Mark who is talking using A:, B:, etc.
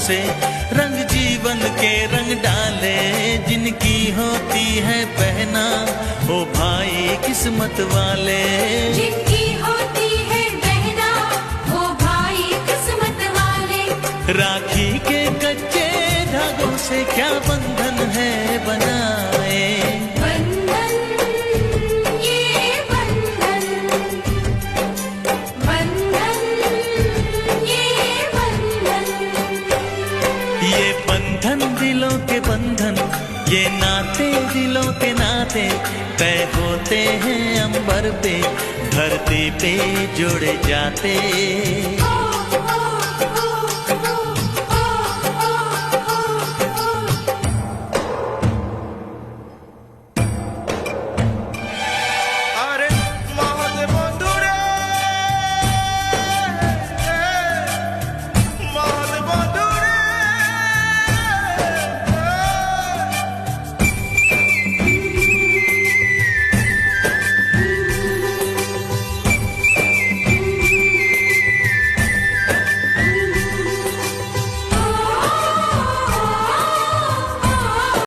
A: से रंग जीवन के रंग डाले, जिनकी होती है पहना ओ भाई किस्मत वाले।
B: जिनकी होती है बहना ओ भाई किस्मत वाले।
A: राखी के कच्चे धागों से क्या बंधन है बनाए,
B: बंधन ये बंधन, बंधन ये बंधन।
A: ये बंधन दिलों के बंधन, ये नाते दिलों के नाते तय होते हैं अंबर पे, धरती पे जोड़े जाते।